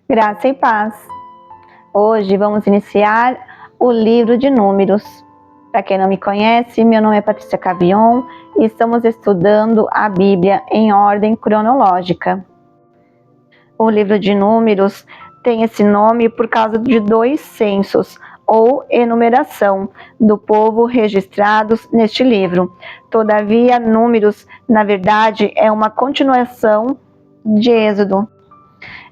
Graça e paz. Hoje vamos iniciar o livro de Números. Para quem não me conhece, meu nome é Patrícia Cavion e estamos estudando a Bíblia em ordem cronológica. O livro de Números tem esse nome por causa de 2 censos ou enumeração do povo registrados neste livro. Todavia, Números, na verdade, é uma continuação de Êxodo.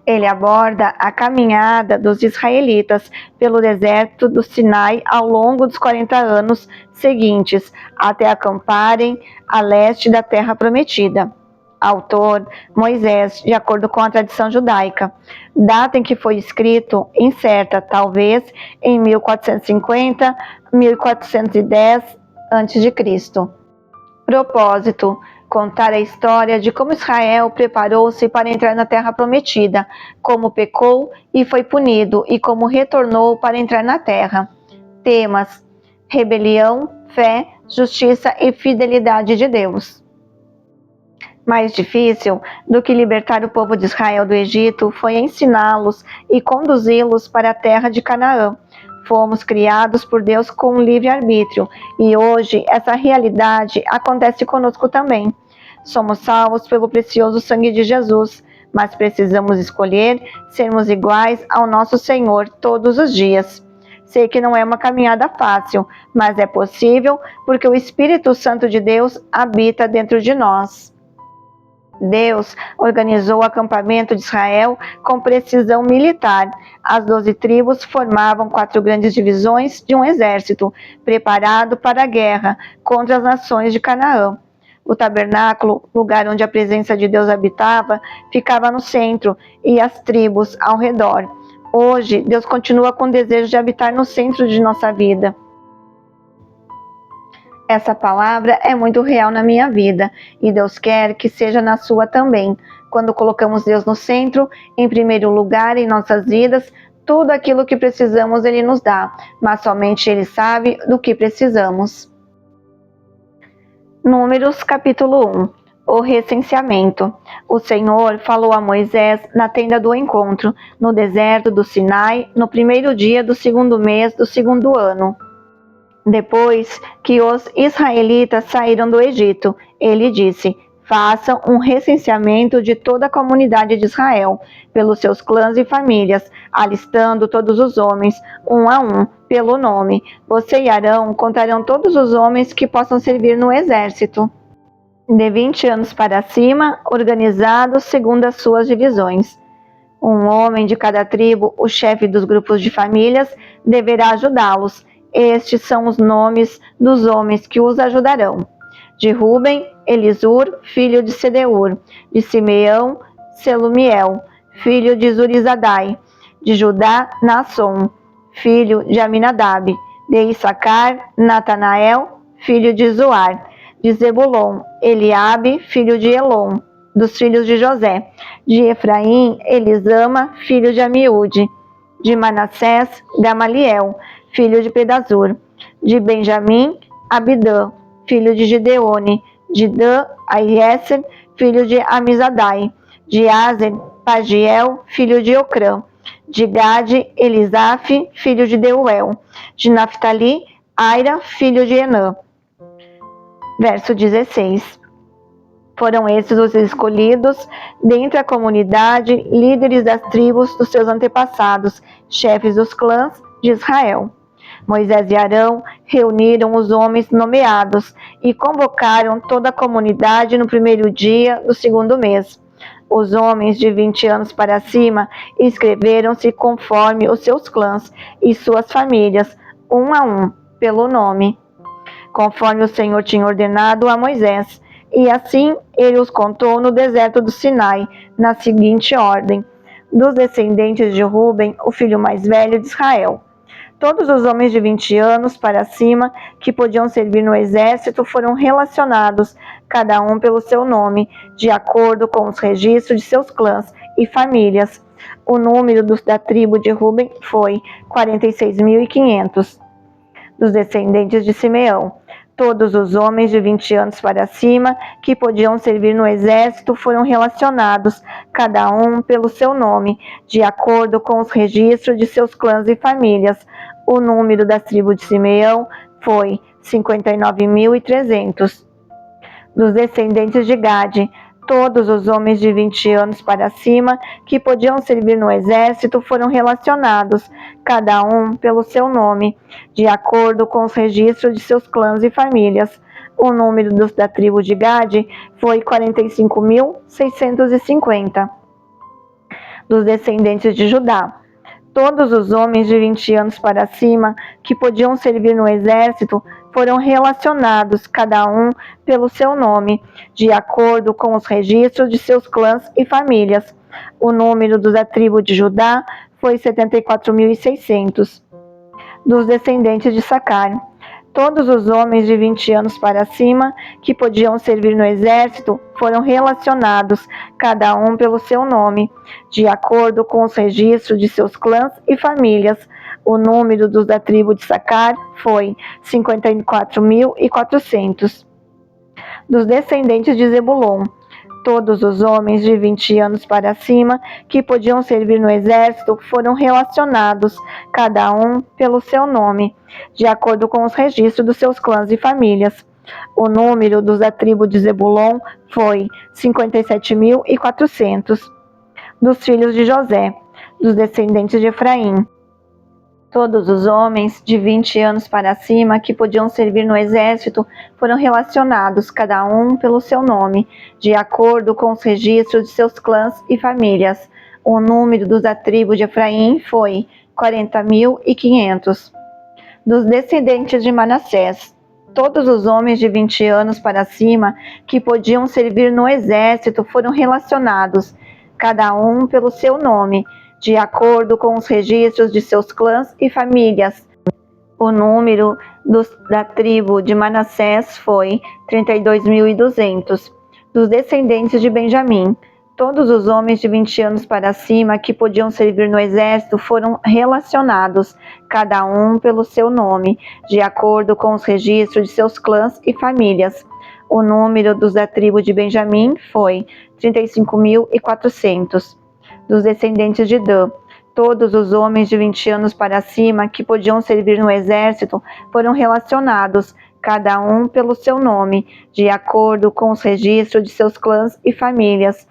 Ele aborda a caminhada dos israelitas pelo deserto do Sinai ao longo dos 40 anos seguintes, até acamparem a leste da terra prometida. Autor, Moisés, de acordo com a tradição judaica. Data em que foi escrito incerta, talvez em 1450, 1410 a.C. Propósito: contar a história de como Israel preparou-se para entrar na terra prometida, como pecou e foi punido, e como retornou para entrar na terra. Temas: rebelião, fé, justiça e fidelidade de Deus. Mais difícil do que libertar o povo de Israel do Egito foi ensiná-los e conduzi-los para a terra de Canaã. Fomos criados por Deus com livre-arbítrio e hoje essa realidade acontece conosco também. Somos salvos pelo precioso sangue de Jesus, mas precisamos escolher sermos iguais ao nosso Senhor todos os dias. Sei que não é uma caminhada fácil, mas é possível porque o Espírito Santo de Deus habita dentro de nós. Deus organizou o acampamento de Israel com precisão militar. As 12 tribos formavam 4 grandes divisões de um exército, preparado para a guerra contra as nações de Canaã. O tabernáculo, lugar onde a presença de Deus habitava, ficava no centro e as tribos ao redor. Hoje, Deus continua com o desejo de habitar no centro de nossa vida. Essa palavra é muito real na minha vida e Deus quer que seja na sua também. Quando colocamos Deus no centro, em primeiro lugar em nossas vidas, tudo aquilo que precisamos Ele nos dá, mas somente Ele sabe do que precisamos. Números capítulo 1. O recenseamento. O Senhor falou a Moisés na tenda do encontro, no deserto do Sinai, no primeiro dia do 2º mês do 2º ano. Depois que os israelitas saíram do Egito, ele disse: façam um recenseamento de toda a comunidade de Israel, pelos seus clãs e famílias, alistando todos os homens, um a um, pelo nome. Você e Arão contarão todos os homens que possam servir no exército, de 20 anos para cima, organizados segundo as suas divisões. Um homem de cada tribo, o chefe dos grupos de famílias, deverá ajudá-los. Estes são os nomes dos homens que os ajudarão: de Ruben, Elisur, filho de Sedeur; de Simeão, Selumiel, filho de Zurizadai; de Judá, Nasson, filho de Aminadab; de Issacar, Natanael, filho de Zoar; de Zebulon, Eliabe, filho de Elon, dos filhos de José; de Efraim, Elisama, filho de Amiúde; de Manassés, Gamaliel, filho de Pedazur; de Benjamim, Abidã, filho de Gideone; de Dan, Aiéser, filho de Amizadai; de Azer, Pagiel, filho de Ocrã; de Gade, Elisaf, filho de Deuel; de Naftali, Aira, filho de Enã. Verso 16. Foram esses os escolhidos dentre a comunidade, líderes das tribos dos seus antepassados, chefes dos clãs de Israel. Moisés e Arão reuniram os homens nomeados e convocaram toda a comunidade no primeiro dia do 2º mês. Os homens de 20 anos para cima inscreveram-se conforme os seus clãs e suas famílias, um a um, pelo nome, conforme o Senhor tinha ordenado a Moisés. E assim ele os contou no deserto do Sinai, na seguinte ordem: dos descendentes de Ruben, o filho mais velho de Israel. Todos os homens de 20 anos para cima que podiam servir no exército foram relacionados, cada um pelo seu nome, de acordo com os registros de seus clãs e famílias. O número da tribo de Ruben foi 46.500. Dos descendentes de Simeão, Todos os homens de 20 anos para cima que podiam servir no exército foram relacionados, cada um pelo seu nome, de acordo com os registros de seus clãs e famílias. O número da tribo de Simeão foi 59.300. Dos descendentes de Gade, todos os homens de 20 anos para cima que podiam servir no exército foram relacionados, cada um pelo seu nome, de acordo com os registros de seus clãs e famílias. O número da tribo de Gade foi 45.650. Dos descendentes de Judá, todos os homens de 20 anos para cima que podiam servir no exército foram relacionados, cada um pelo seu nome, de acordo com os registros de seus clãs e famílias. O número da tribo de Judá foi 74.600. Dos descendentes de Sacar, todos os homens de 20 anos para cima que podiam servir no exército foram relacionados, cada um pelo seu nome, de acordo com os registros de seus clãs e famílias. O número da tribo de Sacar foi 54.400. Dos descendentes de Zebulon, todos os homens de 20 anos para cima que podiam servir no exército foram relacionados, cada um pelo seu nome, de acordo com os registros dos seus clãs e famílias. O número da tribo de Zebulon foi 57.400. Dos filhos de José, dos descendentes de Efraim, todos os homens de 20 anos para cima que podiam servir no exército foram relacionados, cada um pelo seu nome, de acordo com os registros de seus clãs e famílias. O número da tribo de Efraim foi 40.500. Dos descendentes de Manassés, todos os homens de 20 anos para cima que podiam servir no exército foram relacionados, cada um pelo seu nome, de acordo com os registros de seus clãs e famílias. O número da tribo de Manassés foi 32.200. Dos descendentes de Benjamim, todos os homens de 20 anos para cima que podiam servir no exército foram relacionados, cada um pelo seu nome, de acordo com os registros de seus clãs e famílias. O número da tribo de Benjamim foi 35.400. Dos descendentes de Dan, todos os homens de 20 anos para cima que podiam servir no exército foram relacionados, cada um pelo seu nome, de acordo com os registros de seus clãs e famílias.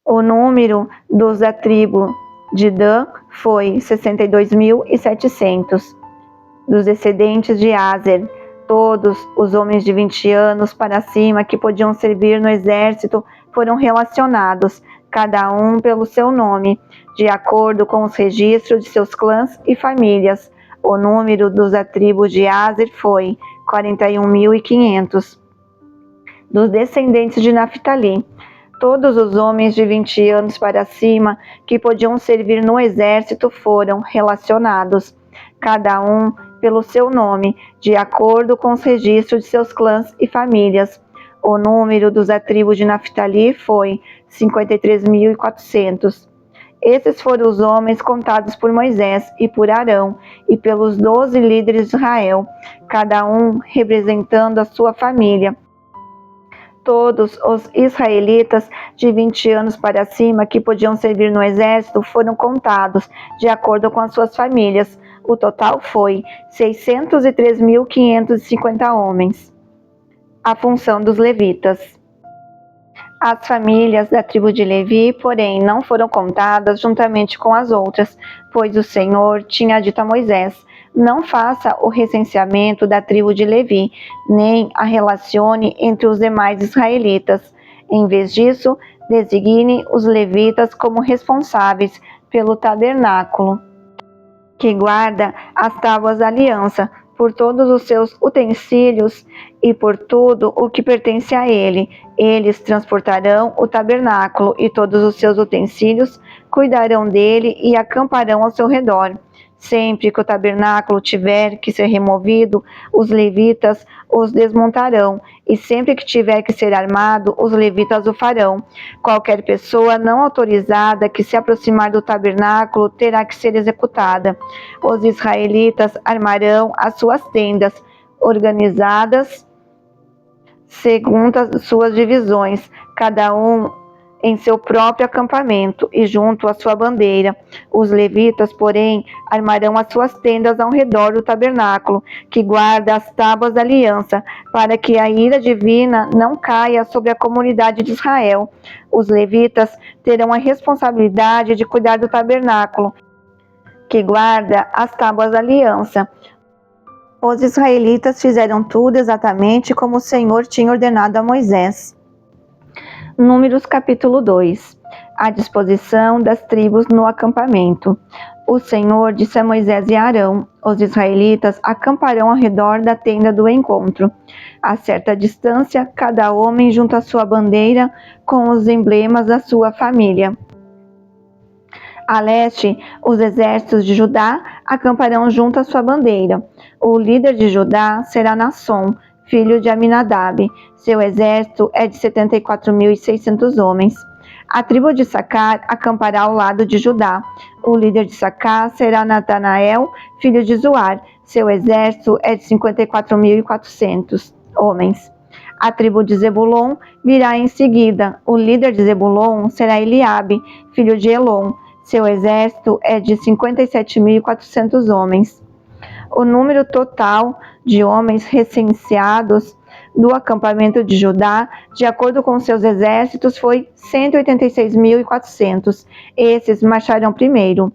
O número da tribo de Dan foi 62.700. Dos descendentes de Aser, todos os homens de 20 anos para cima que podiam servir no exército foram relacionados, cada um pelo seu nome, de acordo com os registros de seus clãs e famílias. O número da tribo de Aser foi 41.500. Dos descendentes de Naftali, todos os homens de 20 anos para cima que podiam servir no exército foram relacionados, cada um pelo seu nome, de acordo com os registros de seus clãs e famílias. O número da tribo de Naftali foi 53.400. Esses foram os homens contados por Moisés e por Arão e pelos 12 líderes de Israel, cada um representando a sua família. Todos os israelitas de 20 anos para cima que podiam servir no exército foram contados, de acordo com as suas famílias. O total foi 603.550 homens. A função dos levitas. As famílias da tribo de Levi, porém, não foram contadas juntamente com as outras, pois o Senhor tinha dito a Moisés: não faça o recenseamento da tribo de Levi, nem a relacione entre os demais israelitas. Em vez disso, designe os levitas como responsáveis pelo tabernáculo, que guarda as tábuas da aliança, por todos os seus utensílios e por tudo o que pertence a ele. Eles transportarão o tabernáculo e todos os seus utensílios, cuidarão dele e acamparão ao seu redor. Sempre que o tabernáculo tiver que ser removido, os levitas os desmontarão, e sempre que tiver que ser armado, os levitas o farão. Qualquer pessoa não autorizada que se aproximar do tabernáculo terá que ser executada. Os israelitas armarão as suas tendas organizadas segundo as suas divisões, cada um em seu próprio acampamento e junto à sua bandeira. Os levitas, porém, armarão as suas tendas ao redor do tabernáculo, que guarda as tábuas da aliança, para que a ira divina não caia sobre a comunidade de Israel. Os levitas terão a responsabilidade de cuidar do tabernáculo, que guarda as tábuas da aliança. Os israelitas fizeram tudo exatamente como o Senhor tinha ordenado a Moisés. Números capítulo 2. A disposição das tribos no acampamento. O Senhor disse a Moisés e a Arão: os israelitas acamparão ao redor da tenda do encontro. A certa distância, cada homem junto à sua bandeira com os emblemas da sua família. A leste, os exércitos de Judá acamparão junto à sua bandeira. O líder de Judá será Naasson, filho de Aminadab. Seu exército é de 74.600 homens. A tribo de Issacar acampará ao lado de Judá. O líder de Issacar será Natanael, filho de Zuar. Seu exército é de 54.400 homens. A tribo de Zebulon virá em seguida. O líder de Zebulon será Eliabe, filho de Elon. Seu exército é de 57.400 homens. O número total de homens recenseados do acampamento de Judá, de acordo com seus exércitos, foi 186.400. Esses marcharão primeiro.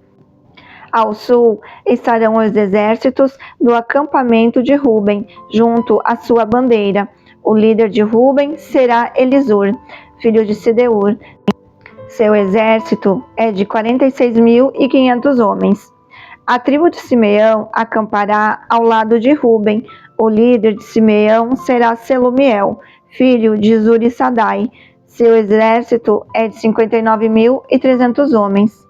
Ao sul estarão os exércitos do acampamento de Ruben, junto à sua bandeira. O líder de Ruben será Elisur, filho de Sedeur. Seu exército é de 46.500 homens. A tribo de Simeão acampará ao lado de Ruben. O líder de Simeão será Selumiel, filho de Zurissadai. Seu exército é de 59.300 homens.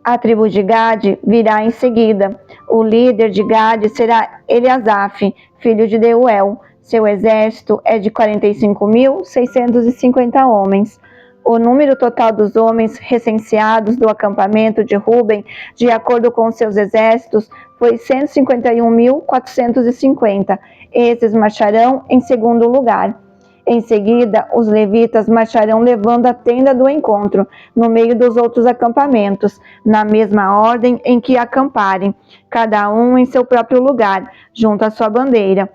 A tribo de Gade virá em seguida. O líder de Gade será Eliasaf, filho de Deuel. Seu exército é de 45.650 homens. O número total dos homens recenseados do acampamento de Ruben, de acordo com seus exércitos, foi 151.450. Esses marcharão em segundo lugar. Em seguida, os levitas marcharão levando a tenda do encontro, no meio dos outros acampamentos, na mesma ordem em que acamparem, cada um em seu próprio lugar, junto à sua bandeira.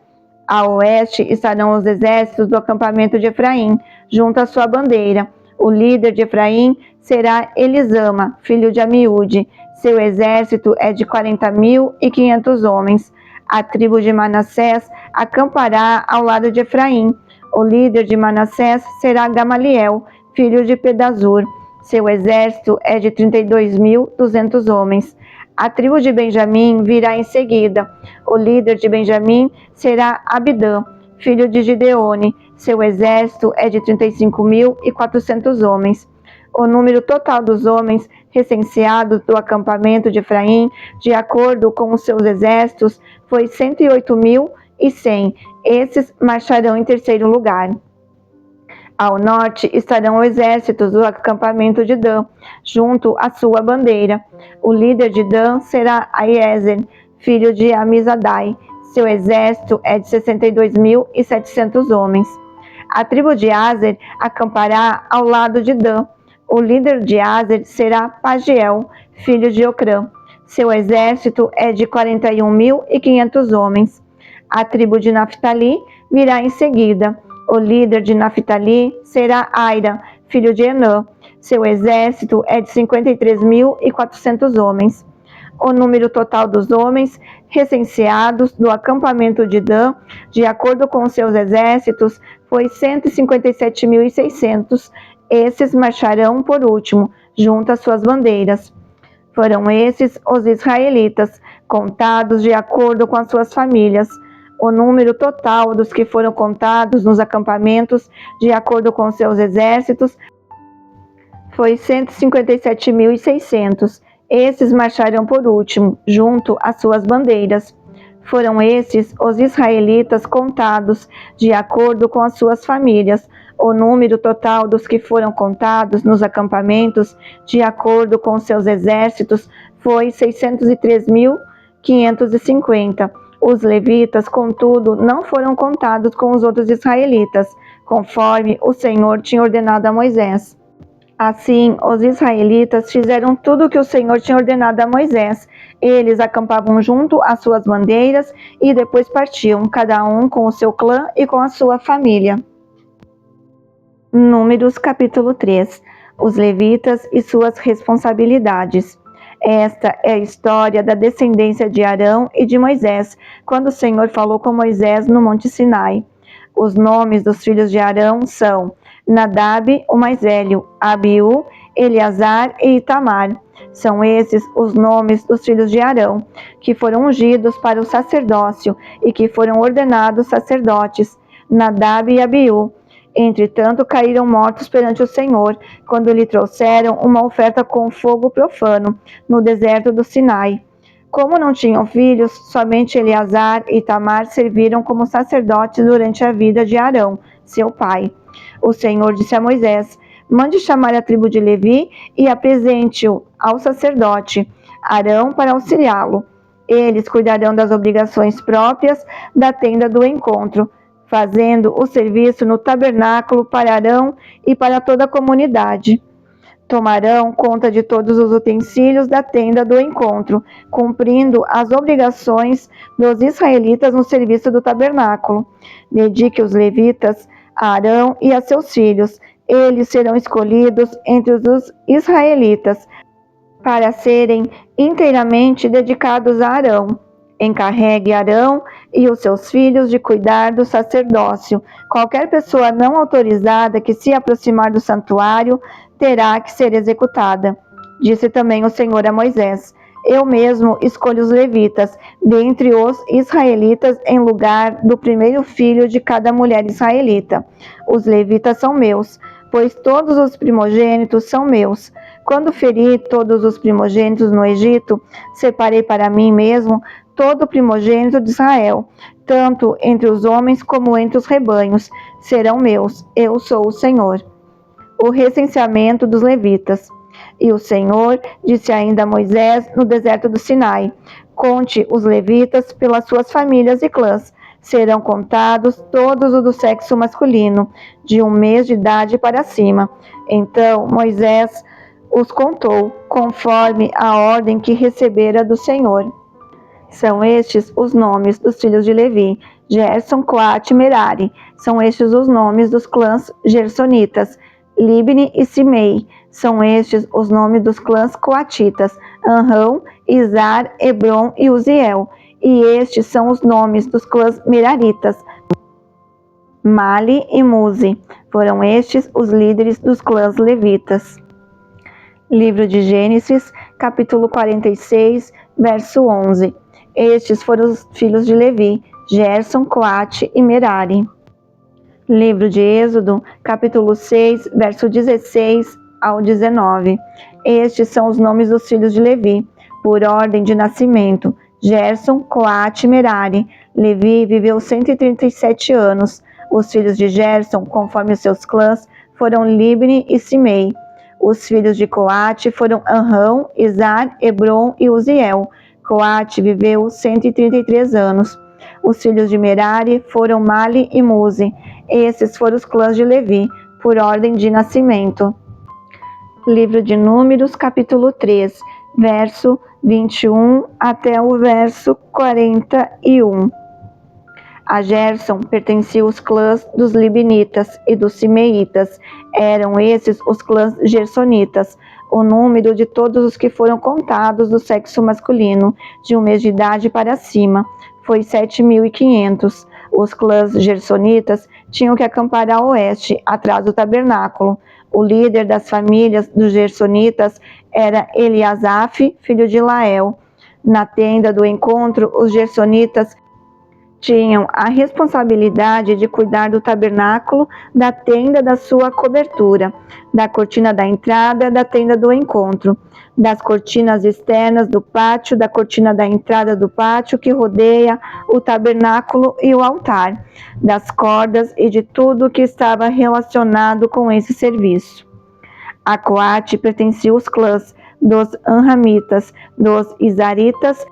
A oeste estarão os exércitos do acampamento de Efraim, junto à sua bandeira. O líder de Efraim será Elisama, filho de Amiúde. Seu exército é de 40.500 homens. A tribo de Manassés acampará ao lado de Efraim. O líder de Manassés será Gamaliel, filho de Pedazur. Seu exército é de 32.200 homens. A tribo de Benjamim virá em seguida. O líder de Benjamim será Abidã, filho de Gideone. Seu exército é de 35.400 homens. O número total dos homens recenseados do acampamento de Efraim, de acordo com os seus exércitos, foi 108.100. Esses marcharão em terceiro lugar. Ao norte estarão os exércitos do acampamento de Dan, junto à sua bandeira. O líder de Dan será Aiezer, filho de Amizadai. Seu exército é de 62.700 homens. A tribo de Aser acampará ao lado de Dan. O líder de Aser será Pagiel, filho de Ocrã. Seu exército é de 41.500 homens. A tribo de Naftali virá em seguida. O líder de Naftali será Aira, filho de Enã. Seu exército é de 53.400 homens. O número total dos homens recenseados do acampamento de Dan, de acordo com seus exércitos, foi 157.600. Esses marcharão por último, junto às suas bandeiras. Foram esses os israelitas, contados de acordo com as suas famílias. O número total dos que foram contados nos acampamentos, de acordo com seus exércitos, foi 157.600. Esses marcharão por último, junto às suas bandeiras. Foram esses os israelitas contados, de acordo com as suas famílias. O número total dos que foram contados nos acampamentos, de acordo com seus exércitos, foi 603.550. Os levitas, contudo, não foram contados com os outros israelitas, conforme o Senhor tinha ordenado a Moisés. Assim, os israelitas fizeram tudo o que o Senhor tinha ordenado a Moisés. Eles acampavam junto às suas bandeiras e depois partiam, cada um com o seu clã e com a sua família. Números capítulo 3. Os levitas e suas responsabilidades. Esta é a história da descendência de Arão e de Moisés, quando o Senhor falou com Moisés no Monte Sinai. Os nomes dos filhos de Arão são Nadab, o mais velho, Abiú, Eleazar e Itamar. São esses os nomes dos filhos de Arão, que foram ungidos para o sacerdócio e que foram ordenados sacerdotes, Nadab e Abiú. Entretanto, caíram mortos perante o Senhor, quando lhe trouxeram uma oferta com fogo profano, no deserto do Sinai. Como não tinham filhos, somente Eleazar e Itamar serviram como sacerdotes durante a vida de Arão, seu pai. O Senhor disse a Moisés: mande chamar a tribo de Levi e apresente-o ao sacerdote Arão para auxiliá-lo. Eles cuidarão das obrigações próprias da tenda do encontro, fazendo o serviço no tabernáculo para Arão e para toda a comunidade. Tomarão conta de todos os utensílios da tenda do encontro, cumprindo as obrigações dos israelitas no serviço do tabernáculo. Dedique os levitas a Arão e a seus filhos. Eles serão escolhidos entre os israelitas para serem inteiramente dedicados a Arão. Encarregue Arão e os seus filhos de cuidar do sacerdócio. Qualquer pessoa não autorizada que se aproximar do santuário terá que ser executada. Disse também o Senhor a Moisés: eu mesmo escolho os levitas dentre os israelitas em lugar do primeiro filho de cada mulher israelita. Os levitas são meus, pois todos os primogênitos são meus. Quando feri todos os primogênitos no Egito, separei para mim mesmo todo primogênito de Israel, tanto entre os homens como entre os rebanhos, serão meus. Eu sou o Senhor. O recenseamento dos levitas. E o Senhor disse ainda a Moisés no deserto do Sinai: conte os levitas pelas suas famílias e clãs. Serão contados todos os do sexo masculino, de 1 mês de idade para cima. Então Moisés os contou, conforme a ordem que recebera do Senhor. São estes os nomes dos filhos de Levi: Gerson, Coate e Merari. São estes os nomes dos clãs gersonitas: Libni e Simei. São estes os nomes dos clãs coatitas: Anrão, Izar, Hebron e Uziel. E estes são os nomes dos clãs meraritas: Mali e Muzi. Foram estes os líderes dos clãs levitas. Livro de Gênesis, capítulo 46, verso 11. Estes foram os filhos de Levi: Gerson, Coate e Merari. Livro de Êxodo, capítulo 6, verso 16 ao 19. Estes são os nomes dos filhos de Levi, por ordem de nascimento: Gerson, Coate e Merari. Levi viveu 137 anos. Os filhos de Gerson, conforme seus clãs, foram Libni e Simei. Os filhos de Coate foram Anrão, Izar, Hebron e Uziel. Coate viveu 133 anos. Os filhos de Merari foram Mali e Muzi. Esses foram os clãs de Levi, por ordem de nascimento. Livro de Números, capítulo 3, verso 21 até o verso 41. A Gerson pertenciam os clãs dos Libinitas e dos Simeitas. Eram esses os clãs gersonitas. O número de todos os que foram contados do sexo masculino, de 1 mês de idade para cima, foi 7.500. Os clãs gersonitas tinham que acampar a oeste, atrás do tabernáculo. O líder das famílias dos gersonitas era Eliasaf, filho de Lael. Na tenda do encontro, os gersonitas tinham a responsabilidade de cuidar do tabernáculo, da tenda da sua cobertura, da cortina da entrada da tenda do encontro, das cortinas externas do pátio, da cortina da entrada do pátio que rodeia o tabernáculo e o altar, das cordas e de tudo que estava relacionado com esse serviço. A Coate pertencia aos clãs dos Anramitas, dos Izaritas,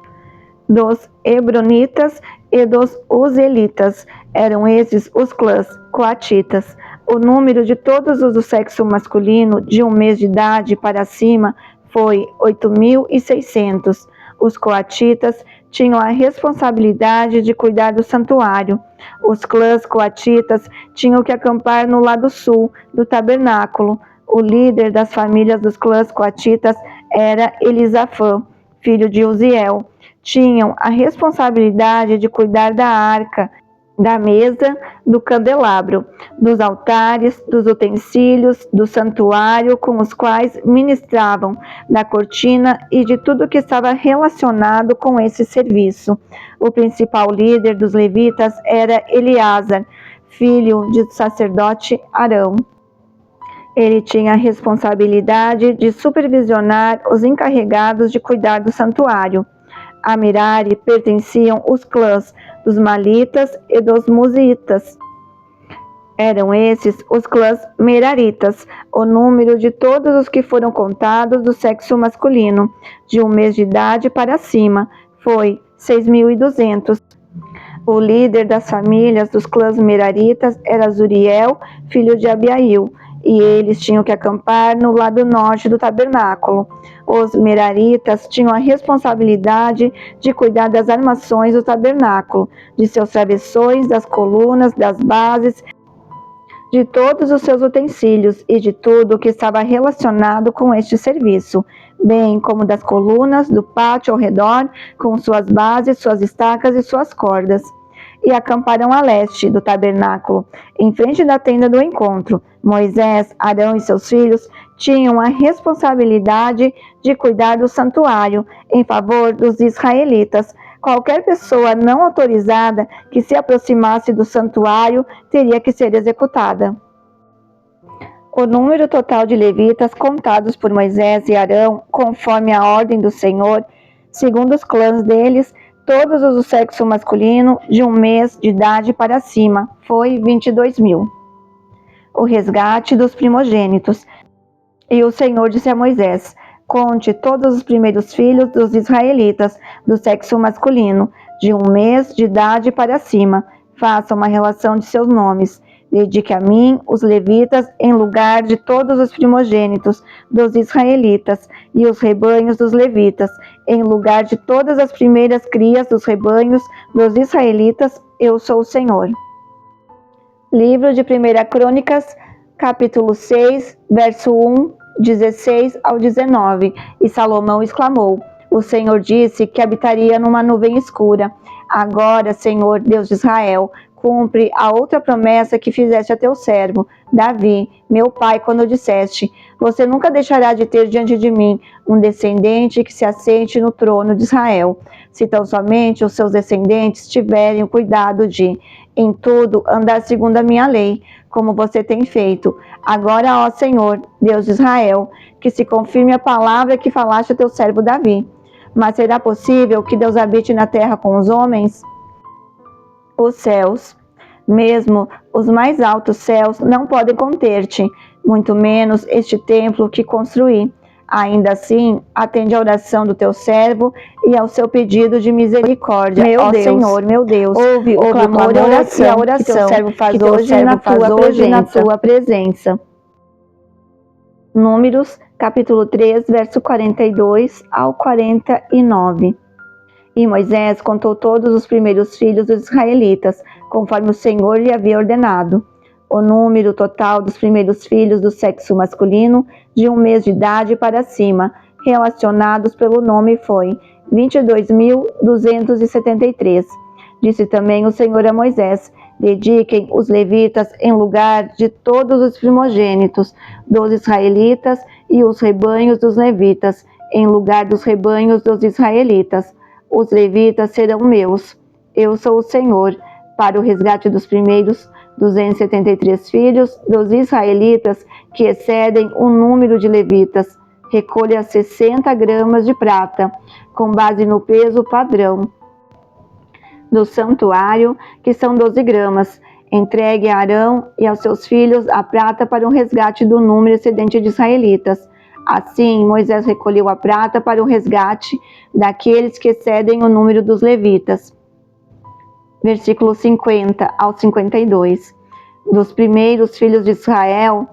dos Hebronitas e dos uzelitas. Eram esses os clãs coatitas. O número de todos os do sexo masculino de 1 mês de idade para cima foi 8.600. Os coatitas tinham a responsabilidade de cuidar do santuário. Os clãs coatitas tinham que acampar no lado sul do tabernáculo. O líder das famílias dos clãs coatitas era Elisafã, filho de Uziel. Tinham a responsabilidade de cuidar da arca, da mesa, do candelabro, dos altares, dos utensílios, do santuário com os quais ministravam, da cortina e de tudo que estava relacionado com esse serviço. O principal líder dos levitas era Eleazar, filho do sacerdote Arão. Ele tinha a responsabilidade de supervisionar os encarregados de cuidar do santuário. A Merari pertenciam os clãs dos Malitas e dos Musitas. Eram esses os clãs meraritas. O número de todos os que foram contados do sexo masculino, de 1 mês de idade para cima, foi 6.200. O líder das famílias dos clãs meraritas era Zuriel, filho de Abiail, e eles tinham que acampar no lado norte do tabernáculo. Os meraritas tinham a responsabilidade de cuidar das armações do tabernáculo, de seus travessões, das colunas, das bases, de todos os seus utensílios e de tudo o que estava relacionado com este serviço, bem como das colunas, do pátio ao redor, com suas bases, suas estacas e suas cordas. E acamparam a leste do tabernáculo, em frente da tenda do encontro. Moisés, Arão e seus filhos tinham a responsabilidade de cuidar do santuário em favor dos israelitas. Qualquer pessoa não autorizada que se aproximasse do santuário teria que ser executada. O número total de levitas contados por Moisés e Arão, conforme a ordem do Senhor, segundo os clãs deles, todos os do sexo masculino, de 1 mês de idade para cima, foi 22.000. O resgate dos primogênitos. E o Senhor disse a Moisés: conte todos os primeiros filhos dos israelitas, do sexo masculino, de 1 mês de idade para cima. Faça uma relação de seus nomes. Dedique a mim os levitas em lugar de todos os primogênitos dos israelitas e os rebanhos dos levitas, em lugar de todas as primeiras crias dos rebanhos dos israelitas. Eu sou o Senhor. Livro de 1 Crônicas, capítulo 6, verso 1, 16 ao 19. E Salomão exclamou: o Senhor disse que habitaria numa nuvem escura. Agora, Senhor, Deus de Israel, cumpre a outra promessa que fizeste a teu servo, Davi, meu pai, quando disseste: você nunca deixará de ter diante de mim um descendente que se assente no trono de Israel, se tão somente os seus descendentes tiverem o cuidado de, em tudo, andar segundo a minha lei, como você tem feito. Agora, ó Senhor, Deus de Israel, que se confirme a palavra que falaste a teu servo Davi. Mas será possível que Deus habite na terra com os homens? Os céus, mesmo os mais altos céus, não podem conter-te, muito menos este templo que construí. Ainda assim, atende à oração do teu servo e ao seu pedido de misericórdia. Meu Deus, Senhor, meu Deus, ouve o clamor e a oração que teu servo faz hoje na tua presença. Números, capítulo 3, verso 42 ao 49. E Moisés contou todos os primeiros filhos dos israelitas, conforme o Senhor lhe havia ordenado. O número total dos primeiros filhos do sexo masculino, de 1 mês de idade para cima, relacionados pelo nome, foi 22.273. Disse também o Senhor a Moisés: dediquem os levitas em lugar de todos os primogênitos dos israelitas e os rebanhos dos levitas, em lugar dos rebanhos dos israelitas. Os levitas serão meus. Eu sou o Senhor, para o resgate dos primeiros 273 filhos dos israelitas que excedem o número de levitas. Recolha 60 gramas de prata, com base no peso padrão do santuário, que são 12 gramas. Entregue a Arão e aos seus filhos a prata para o resgate do número excedente de israelitas. Assim, Moisés recolheu a prata para o resgate daqueles que excedem o número dos levitas. versículos 50 ao 52. Dos primeiros filhos de Israel,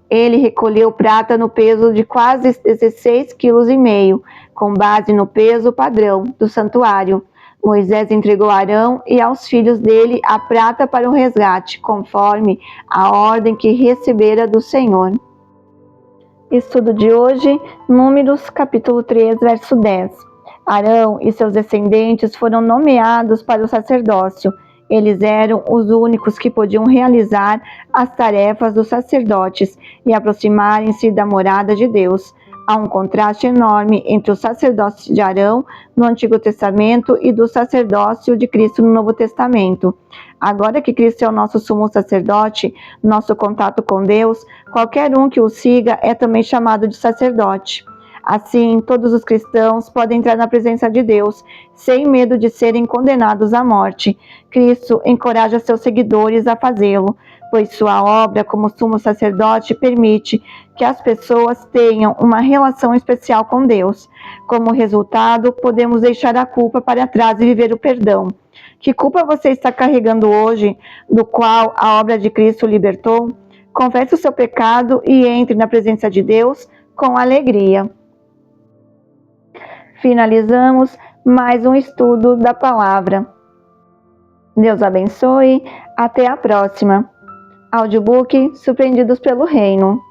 ele recolheu prata no peso de quase 16,5 kg, com base no peso padrão do santuário. Moisés entregou a Arão e aos filhos dele a prata para o resgate, conforme a ordem que recebera do Senhor. Estudo de hoje, Números, capítulo 3, verso 10. Arão e seus descendentes foram nomeados para o sacerdócio. Eles eram os únicos que podiam realizar as tarefas dos sacerdotes e aproximarem-se da morada de Deus. Há um contraste enorme entre o sacerdócio de Arão no Antigo Testamento e do sacerdócio de Cristo no Novo Testamento. Agora que Cristo é o nosso sumo sacerdote, nosso contato com Deus, qualquer um que o siga é também chamado de sacerdote. Assim, todos os cristãos podem entrar na presença de Deus, sem medo de serem condenados à morte. Cristo encoraja seus seguidores a fazê-lo, pois sua obra como sumo sacerdote permite que as pessoas tenham uma relação especial com Deus. Como resultado, podemos deixar a culpa para trás e viver o perdão. Que culpa você está carregando hoje, do qual a obra de Cristo o libertou? Confesse o seu pecado e entre na presença de Deus com alegria. Finalizamos mais um estudo da palavra. Deus abençoe. Até a próxima. Audiobook Surpreendidos pelo Reino.